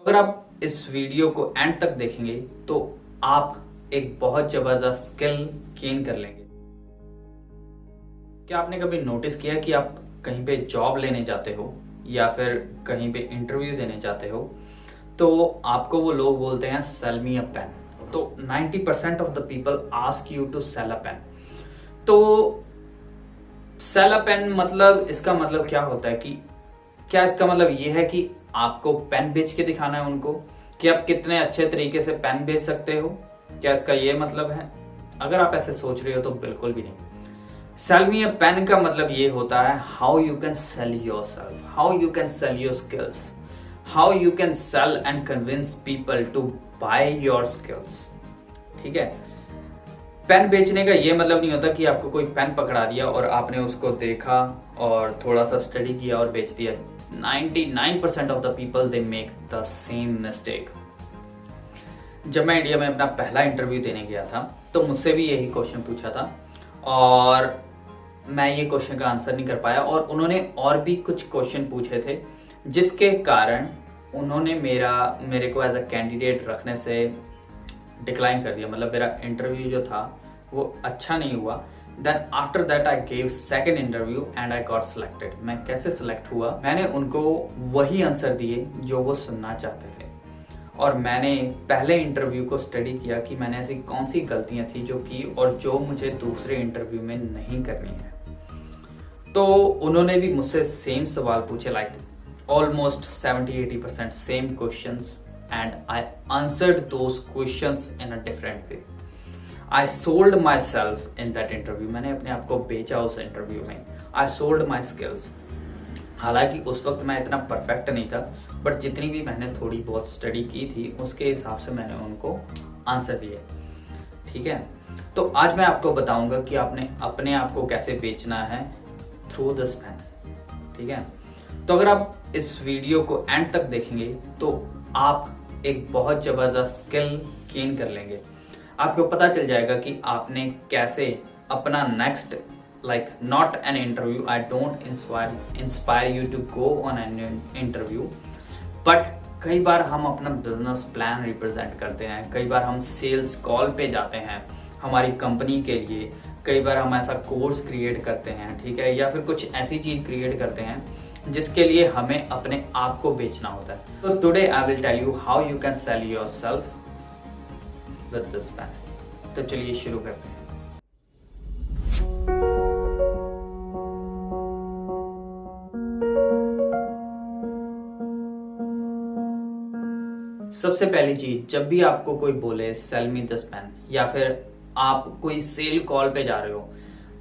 अगर आप इस वीडियो को एंड तक देखेंगे तो आप एक बहुत जबरदस्त स्किल गेन कर लेंगे। क्या आपने कभी नोटिस किया कि आप कहीं पे जॉब लेने जाते हो या फिर कहीं पे इंटरव्यू देने जाते हो तो आपको वो लोग बोलते हैं सेल मी अ पेन। तो 90% of the people ask you to sell a pen. तो सेल अ पेन मतलब इसका मतलब क्या होता है कि क्या इसका मतलब ये है कि आपको पेन बेच के दिखाना है उनको कि आप कितने अच्छे तरीके से पेन बेच सकते हो? क्या इसका ये मतलब है? अगर आप ऐसे सोच रहे हो तो बिल्कुल भी नहीं। सेल मी अ पेन का मतलब ये होता है how you can sell yourself, how you can sell your skills, how you can sell and convince people to buy your skills. ठीक है, पेन बेचने का ये मतलब नहीं होता कि आपको कोई पेन पकड़ा दिया और आपने उसको देखा और थोड़ा सा स्टडी किया और बेच दिया। 99% of the people they make the same mistake. जब मैं इंडिया में अपना पहला इंटरव्यू देने गया था तो मुझसे भी यही क्वेश्चन पूछा था और मैं ये क्वेश्चन का आंसर नहीं कर पाया और उन्होंने और भी कुछ क्वेश्चन पूछे थे जिसके कारण उन्होंने मेरे को एज अ कैंडिडेट रखने से डिक्लाइन कर दिया। मतलब मेरा इंटरव्यू जो था वो अच्छा नहीं हुआ। Then after that I gave second interview and I got selected. मैं कैसे सिलेक्ट हुआ? मैंने उनको वही आंसर दिए जो वो सुनना चाहते थे और मैंने पहले इंटरव्यू को स्टडी किया कि मैंने ऐसी कौन सी गलतियां थी जो की और जो मुझे दूसरे इंटरव्यू में नहीं करनी है। तो उन्होंने भी मुझसे सेम सवाल पूछे, like almost 70-80% same questions and I answered those questions in a different way. I sold myself in that interview. मैंने अपने आप को बेचा उस इंटरव्यू में। I sold my skills. हालांकि उस वक्त मैं इतना परफेक्ट नहीं था बट जितनी भी मैंने थोड़ी बहुत स्टडी की थी उसके हिसाब से मैंने उनको आंसर दिए। ठीक है, तो आज मैं आपको बताऊंगा कि आपने अपने आप को कैसे बेचना है थ्रू दिस पेन। ठीक है, तो अगर आप इस वीडियो को एंड तक देखेंगे तो आप एक बहुत जबरदस्त स्किल गेन कर लेंगे। आपको पता चल जाएगा कि आपने कैसे अपना next, like not an interview, I don't inspire you to go on an interview, but कई बार हम अपना बिजनेस प्लान रिप्रेजेंट करते हैं, कई बार हम सेल्स कॉल पे जाते हैं हमारी कंपनी के लिए, कई बार हम ऐसा कोर्स क्रिएट करते हैं, ठीक है, या फिर कुछ ऐसी चीज क्रिएट करते हैं जिसके लिए हमें अपने आप को बेचना होता है। तो today I will tell you how you can sell yourself with this pen. तो चलिए शुरू करते हैं। सबसे पहली चीज, जब भी आपको कोई बोले सेल मी दिस पेन या फिर आप कोई सेल कॉल पे जा रहे हो,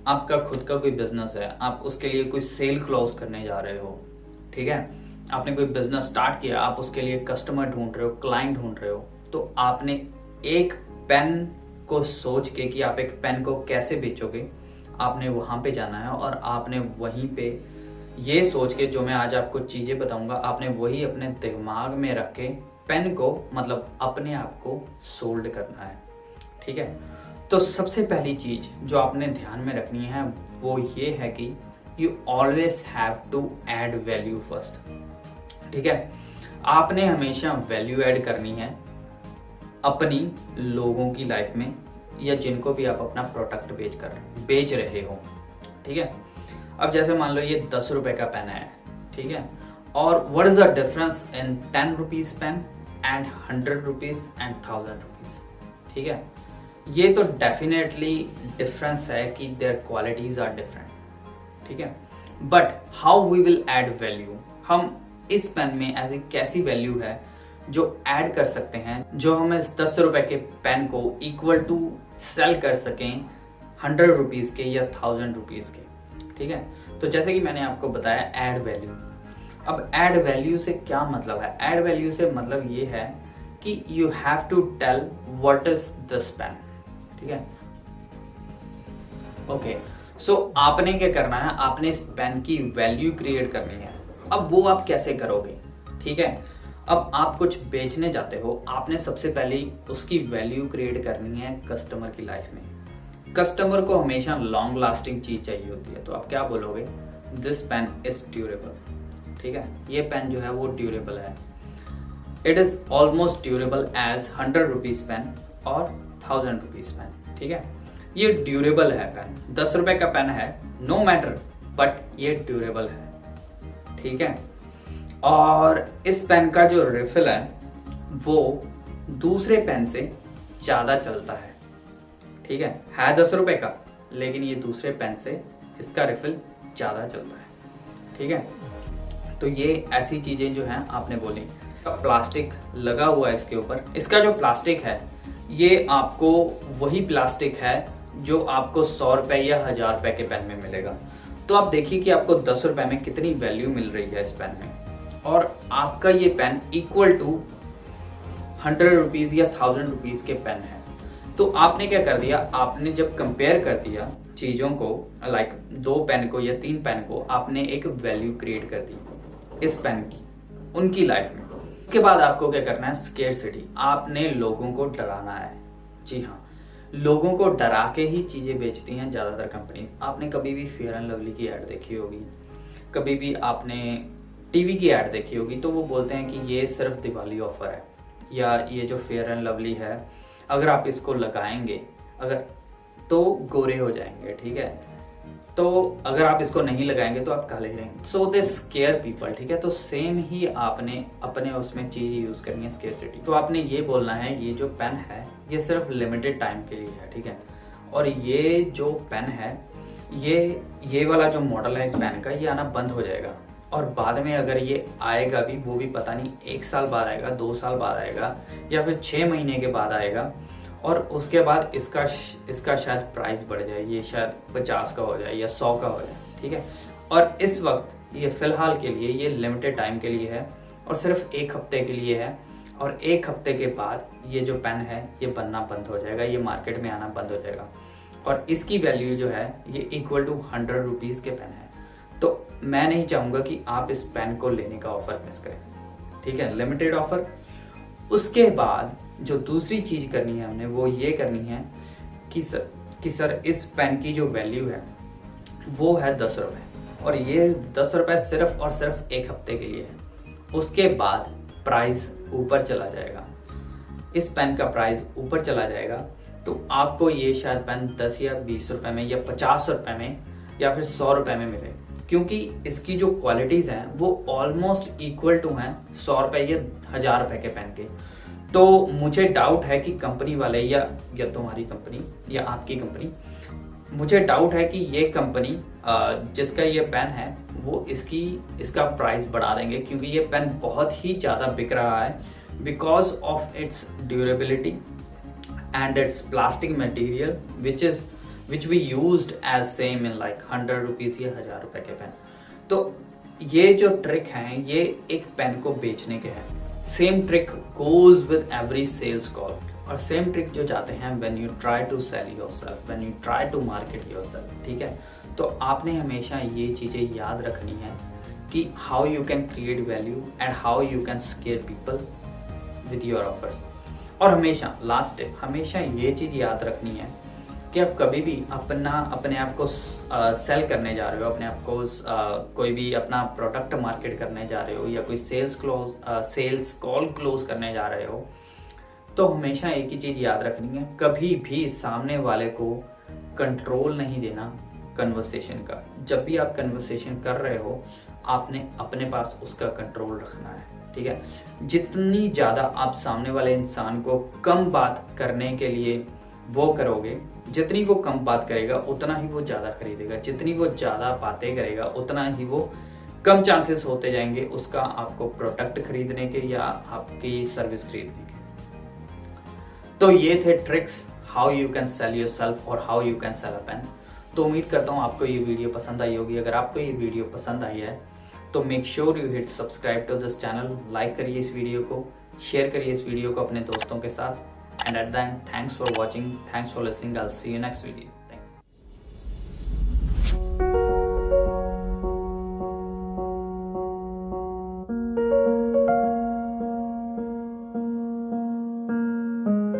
आपका खुद का कोई बिजनेस है, आप उसके लिए कोई सेल क्लोज करने जा रहे हो, ठीक है, आपने कोई बिजनेस स्टार्ट किया, आप उसके लिए कस्टमर ढूंढ रहे हो, क्लाइंट ढूंढ रहे हो, तो आपने एक पेन को सोच के कि आप एक पेन को कैसे बेचोगे, आपने वहां पे जाना है और आपने वहीं पे ये सोच के, जो मैं आज आपको चीजें बताऊंगा, आपने वही अपने दिमाग में रख के पेन को, मतलब अपने आप को सोल्ड करना है। ठीक है, तो सबसे पहली चीज जो आपने ध्यान में रखनी है वो ये है कि you always have to add value first. ठीक है, आपने हमेशा वैल्यू ऐड करनी है अपनी लोगों की लाइफ में या जिनको भी आप अपना प्रोडक्ट बेच रहे हो। ठीक है, अब जैसे मान लो ये 10 रुपए का पेन है, ठीक है, और what is the difference in 10 rupees pen and 100 rupees and 1000 rupees. ठीक है, ये तो डेफिनेटली डिफरेंस है कि देयर क्वालिटीज आर डिफरेंट। ठीक है, but how we will add value, हम इस पेन में ऐसी कैसी वैल्यू है जो ऐड कर सकते हैं जो हम इस 10 रुपए के पेन को इक्वल टू सेल कर सकें 100 रुपीज के या 1000 रुपीज के। ठीक है, तो जैसे कि मैंने आपको बताया ऐड वैल्यू। अब ऐड वैल्यू से क्या मतलब है? ऐड वैल्यू से मतलब ये है कि you have to tell what is this pen. ठीक है, ओके, सो आपने क्या करना है, आपने इस पेन की वैल्यू क्रिएट करनी है। अब वो आप कैसे करोगे? ठीक है, अब आप कुछ बेचने जाते हो, आपने सबसे पहले उसकी वैल्यू क्रिएट करनी है कस्टमर की लाइफ में। कस्टमर को हमेशा लॉन्ग लास्टिंग चीज चाहिए होती है, तो आप क्या बोलोगे? This pen is durable. ठीक है, ये पेन जो है वो ड्यूरेबल है। It is almost durable as 100 rupees pen और 1000 रुपीज पेन। ठीक है, ये ड्यूरेबल है पेन, 10 रुपए का पेन है, नो मैटर, बट ये ड्यूरेबल है। ठीक है, और इस पेन का जो रिफिल है वो दूसरे पेन से ज्यादा चलता है। ठीक है 10 रुपए का, लेकिन ये दूसरे पेन से इसका रिफिल ज्यादा चलता है। ठीक है, तो ये ऐसी चीजें जो हैं आपने बोली। प्लास्टिक लगा हुआ है इसके ऊपर, इसका जो प्लास्टिक है ये आपको वही प्लास्टिक है जो आपको 100 रुपए या 1000 रुपए के पेन में मिलेगा। तो आप देखिए कि आपको 10 रुपए में कितनी वैल्यू मिल रही है इस पेन में, और आपका ये पेन इक्वल टू 100 रुपीज या 1000 रुपीज के पेन है। तो आपने क्या कर दिया, आपने जब कंपेयर कर दिया चीजों को, लाइक 2 पेन को या 3 पेन को, आपने एक वैल्यू क्रिएट कर दी इस पेन की उनकी लाइफ में। उसके बाद आपको क्या करना है, स्केर्सिटी, आपने लोगों को डराना है। जी हाँ, लोगों को डरा के ही चीजें बेचती हैं ज्यादातर कंपनीज। आपने कभी भी फेयर एंड लवली की ऐड देखी होगी, कभी भी आपने टीवी की ऐड देखी होगी, तो वो बोलते हैं कि ये सिर्फ दिवाली ऑफर है, या ये जो फेयर एंड लवली है अगर आप इसको लगाएंगे अगर तो गोरे हो जाएंगे। ठीक है, तो अगर आप इसको नहीं लगाएंगे तो आप काले ही रहेंगे। सो दे स्केयर पीपल। ठीक है, तो सेम ही आपने अपने उसमें चीज यूज करनी है, स्केर्सिटी। तो आपने ये बोलना है ये जो पेन है ये सिर्फ लिमिटेड टाइम के लिए है। ठीक है, और ये जो पेन है ये वाला जो मॉडल है इस पेन का, ये आना बंद हो जाएगा, और बाद में अगर ये आएगा भी, वो भी पता नहीं 1 साल बाद आएगा, 2 साल बाद आएगा, या फिर 6 महीने के बाद आएगा, और उसके बाद इसका शायद प्राइस बढ़ जाए, ये शायद 50 का हो जाए या 100 का हो जाए। ठीक है, और इस वक्त ये फिलहाल के लिए ये लिमिटेड टाइम के लिए है और सिर्फ 1 हफ्ते के लिए है, और 1 हफ्ते के बाद ये जो पेन है ये बनना बंद हो जाएगा, ये मार्केट में आना बंद हो जाएगा, और इसकी वैल्यू जो है ये इक्वल टू 100 रुपीज के पेन है। तो मैं नहीं चाहूंगा कि आप इस पेन को लेने का ऑफर मिस करें। ठीक है, लिमिटेड ऑफर। उसके बाद जो दूसरी चीज करनी है हमने वो ये करनी है कि सर इस पेन की जो वैल्यू है वो है 10 रुपए, और ये 10 रुपए सिर्फ और सिर्फ 1 हफ्ते के लिए है। उसके बाद प्राइस ऊपर चला जाएगा, इस पेन का प्राइस ऊपर चला जाएगा, तो आपको ये शायद पेन 10 या 20 रुपए में या 50 रुपए में या फिर 100 रुपए में मिले, क्योंकि इसकी जो क्वालिटीज हैं वो ऑलमोस्ट इक्वल टू हैं 100 रुपए या 1000 रुपए के पेन के। तो मुझे डाउट है कि कंपनी वाले या तुम्हारी कंपनी या आपकी कंपनी, मुझे डाउट है कि ये कंपनी जिसका ये पेन है वो इसका प्राइस बढ़ा देंगे, क्योंकि ये पेन बहुत ही ज़्यादा बिक रहा है because of its durability and its plastic material which we used as same in like 100 rupees या 1000 रुपए के पेन। तो ये जो ट्रिक हैं ये एक पेन को बेचने के हैं। Same trick goes with every sales call, और सेम ट्रिक जो जाते हैं when you try to sell yourself, when you try to market yourself. ठीक है, तो आपने हमेशा ये चीजें याद रखनी है कि how you can create value and how you can square people with your offers. और हमेशा लास्ट टिप, हमेशा ये चीज याद रखनी है कि आप कभी भी अपने आप को सेल करने जा रहे हो, अपने आप को कोई भी अपना प्रोडक्ट मार्केट करने जा रहे हो, या कोई सेल्स कॉल क्लोज करने जा रहे हो, तो हमेशा एक ही चीज याद रखनी है, कभी भी सामने वाले को कंट्रोल नहीं देना कन्वर्सेशन का। जब भी आप कन्वर्सेशन कर रहे हो आपने अपने पास उसका कंट्रोल रखना है। ठीक है, जितनी ज्यादा आप सामने वाले इंसान को कम बात करने के लिए वो करोगे, जितनी वो कम बात करेगा उतना ही वो ज्यादा खरीदेगा, जितनी वो ज्यादा बातें करेगा उतना ही वो कम चांसेस होते जाएंगे उसका आपको प्रोडक्ट खरीदने के या आपकी सर्विस खरीदने के। तो ये थे tricks how you can sell yourself और how you can sell a pen. तो उम्मीद करता हूँ आपको ये वीडियो पसंद आई होगी। अगर आपको ये वीडियो पसंद आई है तो make sure you hit subscribe to this channel, like करिए इस वीडियो को, शेयर करिए इस वीडियो को अपने दोस्तों के साथ, and at the end, thanks for watching, thanks for listening. I'll see you next video.